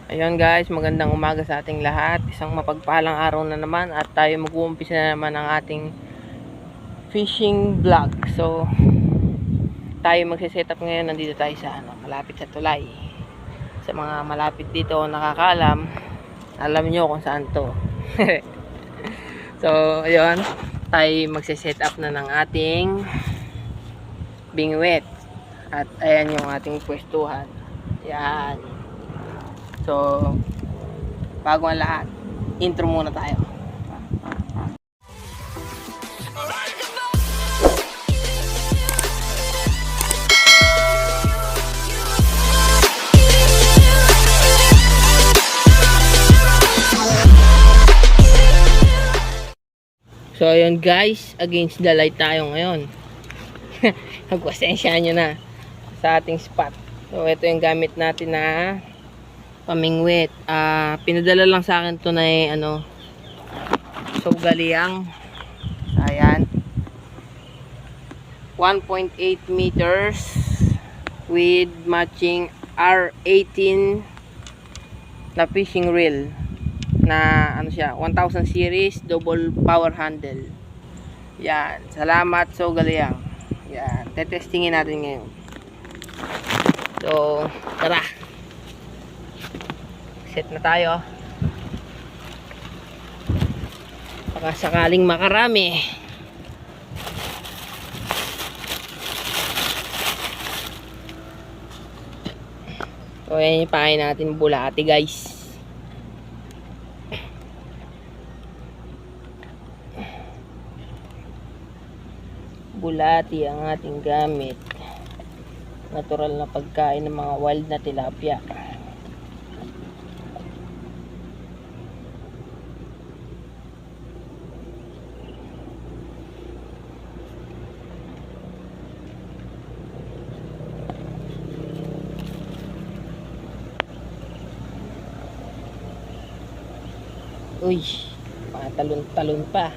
Ayun guys, magandang umaga sa ating lahat. Isang mapagpalang araw na naman at tayo mag-uumpisa na naman ang ating fishing vlog. So, tayo magse-setup ngayon. Nandito tayo sa malapit sa tulay. Sa mga malapit dito nakakaalam, alam nyo kung saan to. So, ayun, tayo magse-setup na ng ating bingwit. At ayan yung ating pwestuhan. Yan. So, bago ang lahat, intro muna tayo. So, ayun guys, against the light tayo ngayon. Nagpasensya nyo na sa ating spot. So, ito yung gamit natin na pamingwit. Pinadala lang sa akin to na sugaliang. Ayan. 1.8 meters with matching R18 na fishing reel na siya, 1000 series double power handle. Yan. Salamat sugaliang. Yan. Tetestingin natin ngayon. So, tara. Set na tayo. Baka sakaling makarami. So, ayan yung pahay natin bulati guys. Bulati ang ating gamit. Natural na pagkain ng mga wild na tilapia. Uy, patalon-talon pa.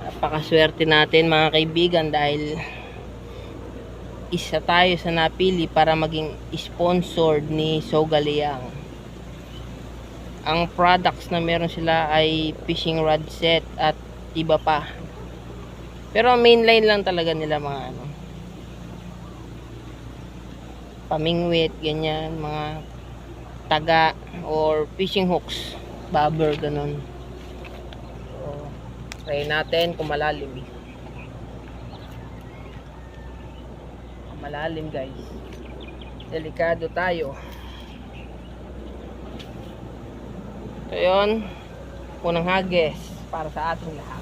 Napakaswerte natin mga kaibigan dahil isa tayo sa napili para maging sponsored ni Sogaliang. Ang products na meron sila ay fishing rod set at iba pa. Pero mainline lang talaga nila mga pamingwit, ganyan, mga taga or fishing hooks, bobber, ganun. So, try natin kung malalim. Malalim guys. Delikado tayo. So yun, unang hagis para sa ating lahat.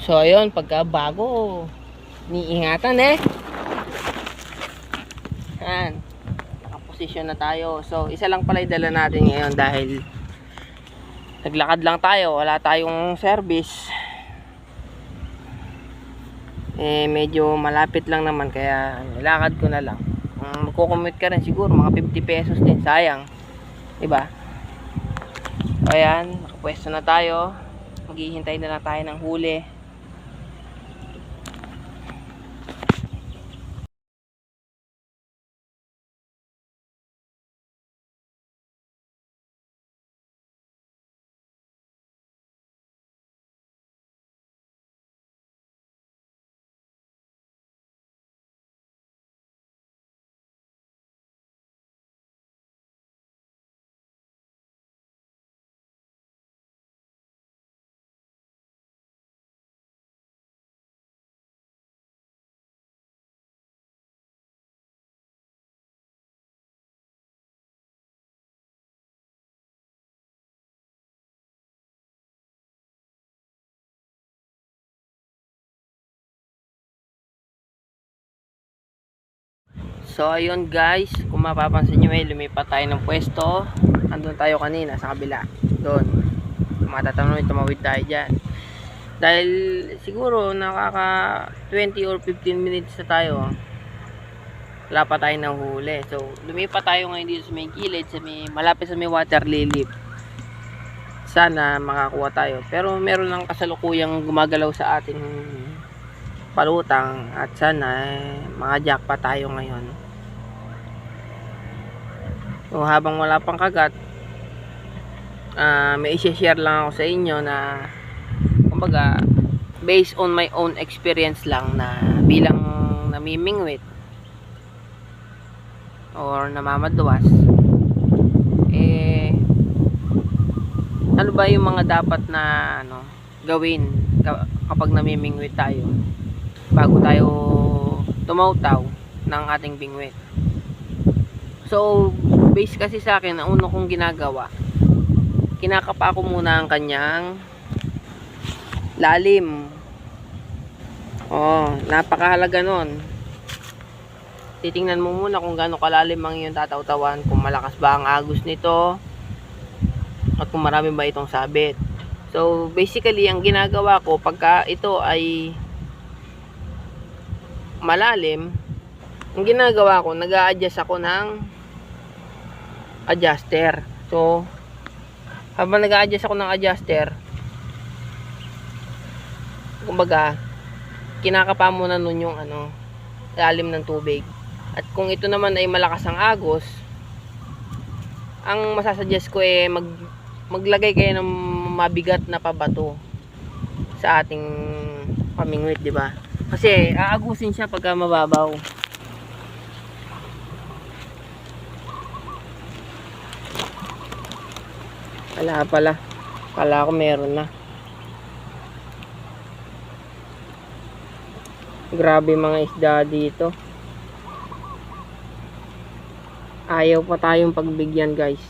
So ayun, pagka bago, niingatan Yan, nakaposisyon na tayo. So isa lang pala yung dala natin ngayon dahil naglakad lang tayo, wala tayong service. Medyo malapit lang naman kaya nilakad ko na lang. Magko-commute ka rin siguro mga 50 pesos din, sayang, diba? So ayan, nakapwesto na tayo. Maghihintay na lang tayo ng huli. So ayun guys, kung mapapansin nyo lumipat tayo ng pwesto. Andun tayo kanina sa kabila. Doon. Matatanong tumawid tayo dyan. Dahil siguro nakaka 20 or 15 minutes na tayo. Wala pa tayo ng huli. So lumipat tayo ngayon dito sa may gilid, malapit sa may water lily. Sana makakuha tayo. Pero meron lang kasalukuyang gumagalaw sa ating palutang at sana mga jackpot tayo ngayon. So habang wala pang kagat, may i-share lang ako sa inyo na kumbaga based on my own experience lang na bilang namimingwit or namamadwas, ano ba yung mga dapat na gawin kapag namimingwit tayo bago tayo tumautaw ng ating bingwit. So base kasi sa akin, ang una kong ginagawa, kinakapa ko muna ang kanyang lalim. Napakahalaga nun. Titingnan mo muna kung gaano kalalim ang iyong tatautawan, kung malakas ba ang agos nito at kung marami ba itong sabit. So basically ang ginagawa ko pagka ito ay malalim, ang ginagawa ko, nag-a-adjust ako ng adjuster. So habang nag-a-adjust ako ng adjuster, kumbaga kinakapa muna nun yung lalim ng tubig. At kung ito naman ay malakas ang agos, ang masasuggest ko maglagay kayo ng mabigat na pabato sa ating pamingwit, di ba? Kasi aagusin siya pagka mababaw. Kala ko meron na. Grabe mga isda dito. Ayaw pa tayong pagbigyan guys.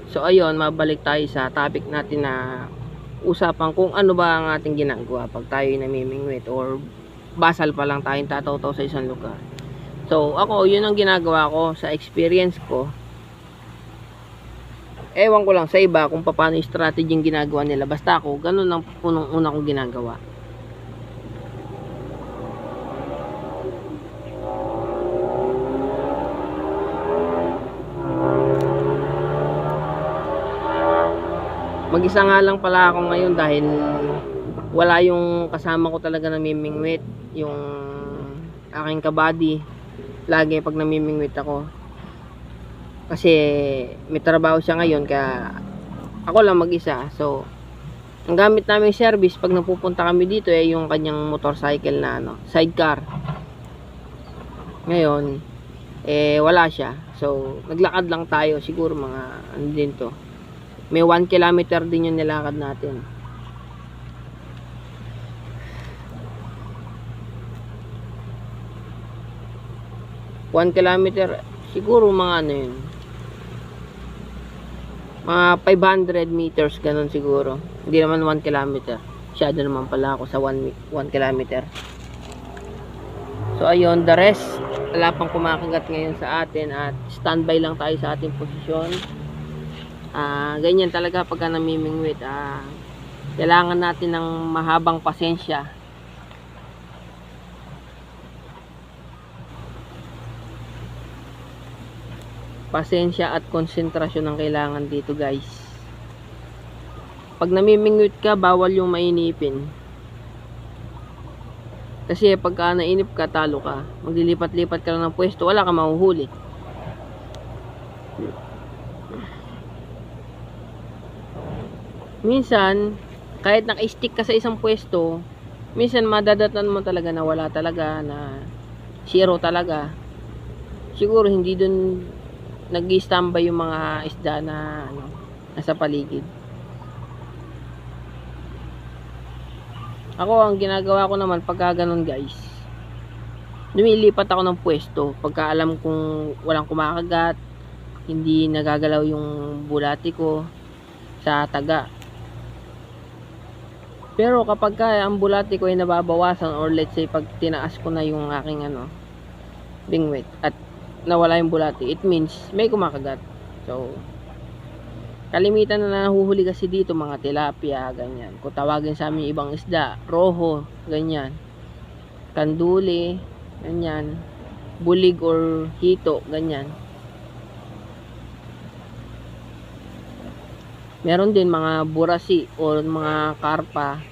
So ayun, mabalik tayo sa topic natin na usapan kung ano ba ang ating ginagawa pag tayo namimingwit or basal pa lang tayong tataw-taw sa isang lugar. So ako, yun ang ginagawa ko sa experience ko. Ewan ko lang sa iba kung paano yung strategy yung ginagawa nila. Basta ako, ganun lang unang-una kong ginagawa. Mag-isa nga lang pala ako ngayon dahil wala yung kasama ko talaga namimingwit, yung aking kabady. Lagi pag namimingwit ako, kasi may trabaho siya ngayon, kaya ako lang mag-isa. So ang gamit namin service pag napupunta kami dito ay yung kanyang motorcycle na sidecar. Ngayon wala siya, so naglakad lang tayo, siguro mga din to, may 1 kilometer din yung nilakad natin. One kilometer, siguro mga yun, mga 500 meters, ganun siguro. Hindi naman 1 kilometer. Masyado naman pala ako sa 1 kilometer. So ayun, the rest, wala pang kumakagat ngayon sa atin at standby lang tayo sa ating posisyon. Ganyan talaga pagka namimingwit. Kailangan natin ng mahabang pasensya. Pasensya at konsentrasyon ang kailangan dito guys. Pag namimingwit ka, bawal yung mainipin. Kasi pagka nainip ka, talo ka. Maglilipat-lipat ka lang ng pwesto, wala ka mahuhuli. Minsan, kahit naka-stick ka sa isang pwesto, minsan madadatan mo talaga na wala talaga, na zero talaga. Siguro hindi dun nag-i-standby yung mga isda na nasa paligid. Ako, ang ginagawa ko naman pagka ganun guys, lumilipat ako ng pwesto pagka alam kong walang kumakagat, hindi nagagalaw yung bulati ko sa taga. Pero kapag ang bulati ko ay nababawasan, or let's say pag tinaas ko na yung aking bingwit at nawala yung bulati, it means may kumakagat. So kalimitan na nahuhuli kasi dito mga tilapia, ganyan. Kung tawagin sa amin ibang isda, roho, ganyan. Kanduli, ganyan. Bulig or hito, ganyan. Meron din mga burasi or mga karpa.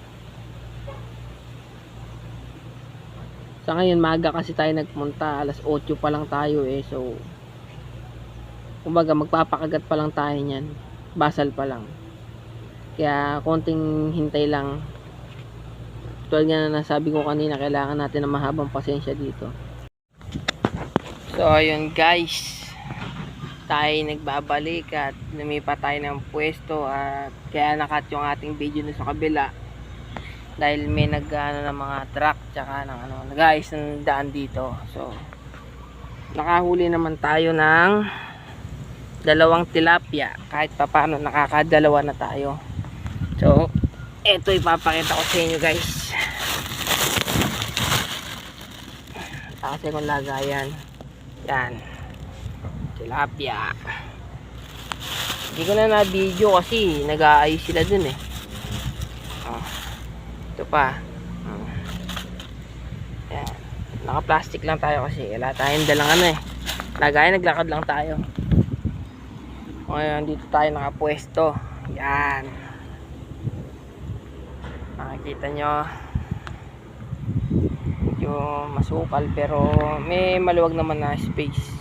Sa ngayon, maaga kasi tayo nagpunta. Alas 8 pa lang tayo eh. So, kumbaga magpapakagat pa lang tayo niyan. Basal pa lang. Kaya konting hintay lang. Tulad nga na nasabi ko kanina, kailangan natin ng mahabang pasensya dito. So ayun guys, tayo nagbabalik at lumipat tayo ng pwesto, at kaya nakat yung ating video na sa kabila dahil may nag-ano ng mga truck tsaka ng nag-aayos ng daan dito. So nakahuli naman tayo ng 2 tilapia, kahit papaano nakakadalawa na tayo. So eto ipapakita ko sa inyo guys, kasi kung lagayan yan, tilapia. Hindi ko na na-video kasi nag-aayos sila dun eh. Ito pa. Yan, naka-plastic lang tayo kasi wala tayong dalang lagayan, naglakad lang tayo. Ngayon dito tayo nakapwesto. Yan, makikita nyo medyo masukal pero may maluwag naman na space.